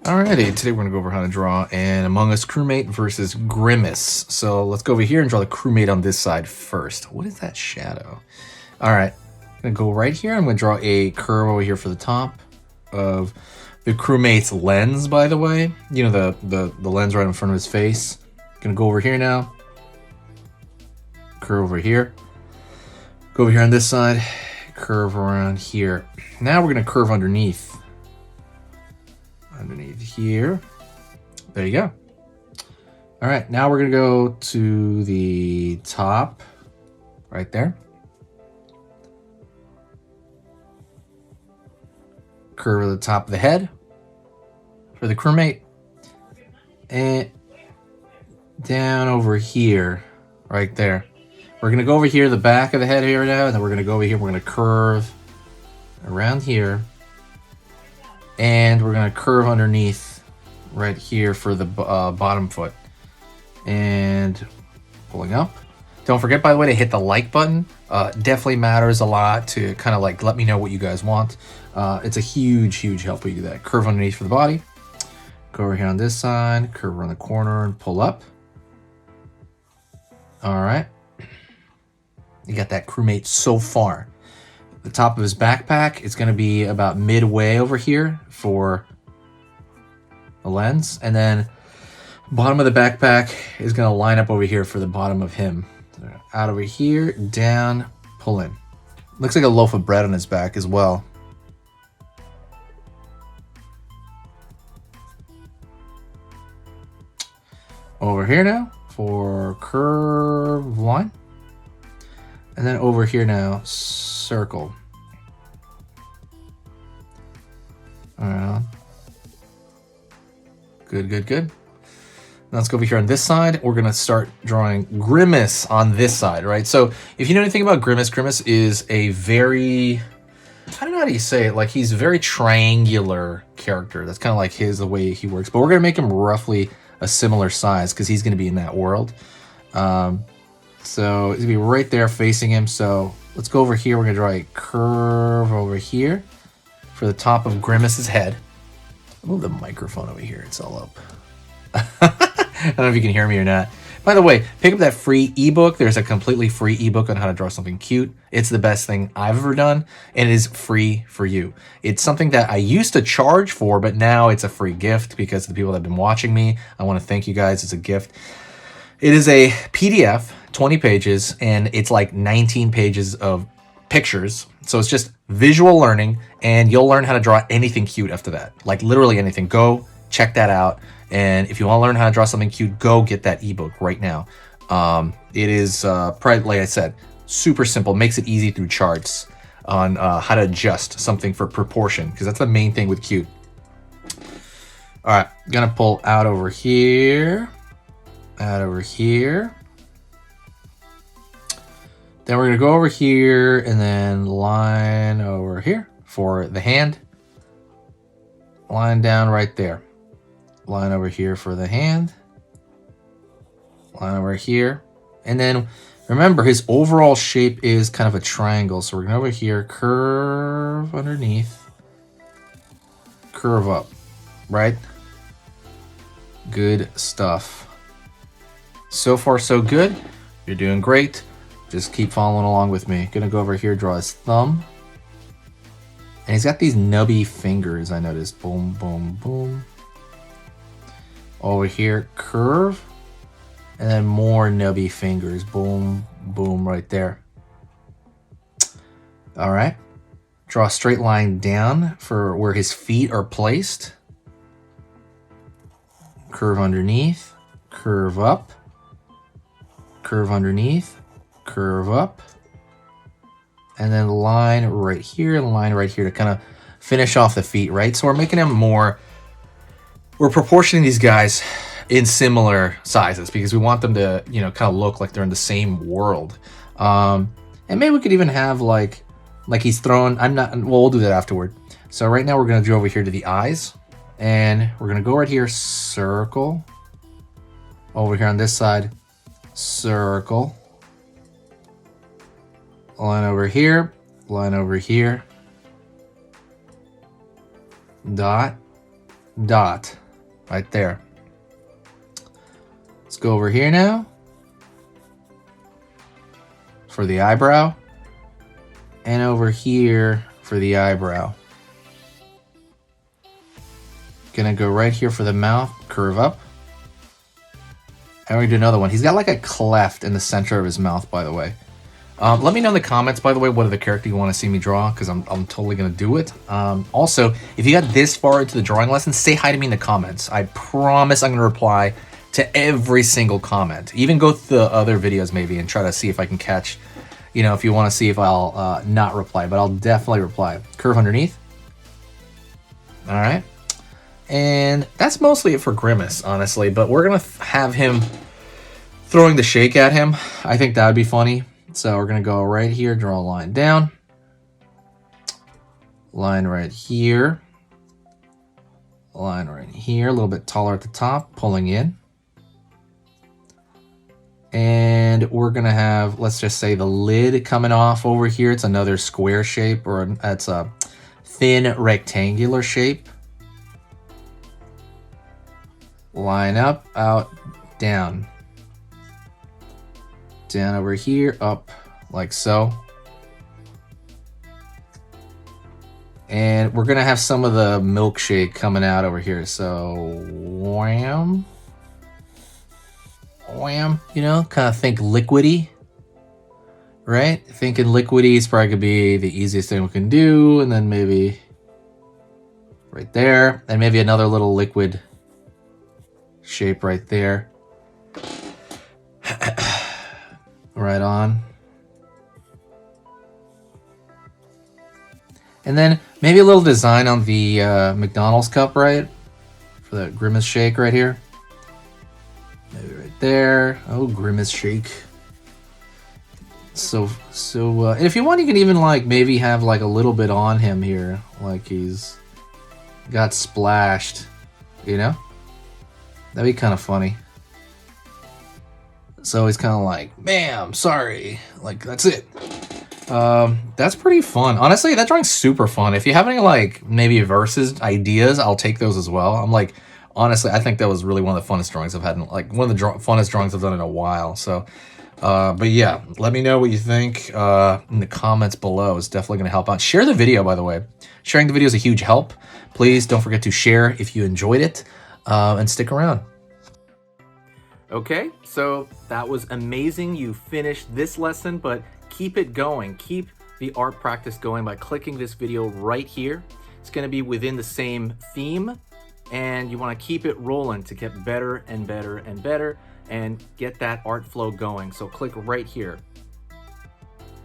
Alrighty, today we're going to go over how to draw an Among Us crewmate versus Grimace. So let's go over here and draw the crewmate on this side first. What is that shadow? Alright, I'm going to go right here. I'm going to draw a curve over here for the top of the crewmate's lens, by the way. You know, the lens right in front of his face. Going to go over here now. Curve over here. Go over here on this side. Curve around here. Now we're going to curve underneath here. There you go. All right, now we're gonna go to the top right there. Curve the top of the head for the crewmate, and down over here right there. We're gonna go over here the back of the head here now, and then we're gonna go over here. We're gonna curve around here, and we're gonna curve underneath right here for the bottom foot, and pulling up. Don't forget, by the way, to hit the like button. Definitely matters a lot to kind of like let me know what you guys want. It's a huge help when you do that. Curve underneath for the body. Go over here on this side, curve around the corner and pull up. All right, you got that crewmate so far. The top of his backpack is going to be about midway over here for the lens, and then bottom of the backpack is going to line up over here for the bottom of him. So out over here, down, pull in. Looks like a loaf of bread on his back as well. Over here now for curve line, and then over here now circle around. Good. Now let's go over here on this side. We're gonna start drawing Grimace on this side, right? So if you know anything about Grimace, Grimace is a very, I don't know how do you say it, like he's a very triangular character. That's kind of like the way he works. But we're gonna make him roughly a similar size because he's gonna be in that world. So he's gonna be right there facing him. So let's go over here. We're gonna draw a curve over here for the top of Grimace's head. Move the microphone over here. It's all up. I don't know if you can hear me or not. By the way, pick up that free ebook. There's a completely free ebook on how to draw something cute. It's the best thing I've ever done, and it is free for you. It's something that I used to charge for, but now it's a free gift because of the people that have been watching me. I want to thank you guys. It's a gift. It is a PDF, 20 pages, and it's like 19 pages of pictures. So it's just visual learning, and you'll learn how to draw anything cute after that. Like literally anything. Go check that out. And if you want to learn how to draw something cute, go get that ebook right now. It is probably, like I said, super simple. Makes it easy through charts on how to adjust something for proportion, because that's the main thing with cute. All right, gonna pull out over here, out over here. Then we're gonna go over here and then line over here for the hand. Line down right there. Line over here for the hand. Line over here. And then remember, his overall shape is kind of a triangle. So we're going to over here, curve underneath, curve up, right? Good stuff. So far, so good. You're doing great. Just keep following along with me. Gonna go over here, draw his thumb. And he's got these nubby fingers, I noticed. Boom, boom, boom. Over here, curve, and then more nubby fingers. Boom, boom, right there. All right. Draw a straight line down for where his feet are placed. Curve underneath, curve up, curve underneath, curve up, and then line right here and line right here to kind of finish off the feet, right? So we're making him more... We're proportioning these guys in similar sizes because we want them to, you know, kind of look like they're in the same world. And maybe we could even have like he's throwing, we'll do that afterward. So right now we're going to go over here to the eyes, and we're going to go right here, circle. Over here on this side, circle. Line over here, dot, dot right there. Let's go over here now for the eyebrow, and over here for the eyebrow. Gonna go right here for the mouth, curve up. And we're gonna do another one. He's got like a cleft in the center of his mouth, by the way. Let me know in the comments, by the way, what other character you want to see me draw, because I'm totally gonna do it. Also, if you got this far into the drawing lesson, say hi to me in the comments. I promise I'm gonna reply to every single comment. Even go through the other videos maybe and try to see if I can catch, you know, if you want to see if I'll not reply, but I'll definitely reply. Curve underneath. All right. And that's mostly it for Grimace, honestly, but we're going to have him throwing the shake at him. I think that would be funny. So we're going to go right here, draw a line down. Line right here. Line right here, a little bit taller at the top, pulling in. And we're going to have, let's just say, the lid coming off over here. It's another square shape, or it's a thin rectangular shape. Line up, out, down. Down over here, up, like so. And we're going to have some of the milkshake coming out over here. So, wham. Wham, you know, kind of think liquidy, right? Thinking liquidy is probably gonna be the easiest thing we can do, and then maybe right there, and maybe another little liquid shape right there. Right on. And then maybe a little design on the McDonald's cup, right? For the Grimace Shake right here. Maybe right there. Oh, Grimace Shake. So if you want, you can even like maybe have like a little bit on him here, like he's got splashed, you know? That'd be kind of funny. So he's kind of like, "Ma'am, sorry." Like, that's it. That's pretty fun. Honestly, that drawing's super fun. If you have any like maybe versus ideas, I'll take those as well. I'm like, honestly, I think that was really one of the funnest drawings I've had, like one of the funnest drawings I've done in a while. So, but yeah, let me know what you think in the comments below. It's definitely going to help out. Share the video, by the way. Sharing the video is a huge help. Please don't forget to share if you enjoyed it, and stick around. Okay, so that was amazing. You finished this lesson, but keep it going. Keep the art practice going by clicking this video right here. It's going to be within the same theme, and you want to keep it rolling to get better and better and better and get that art flow going. So click right here.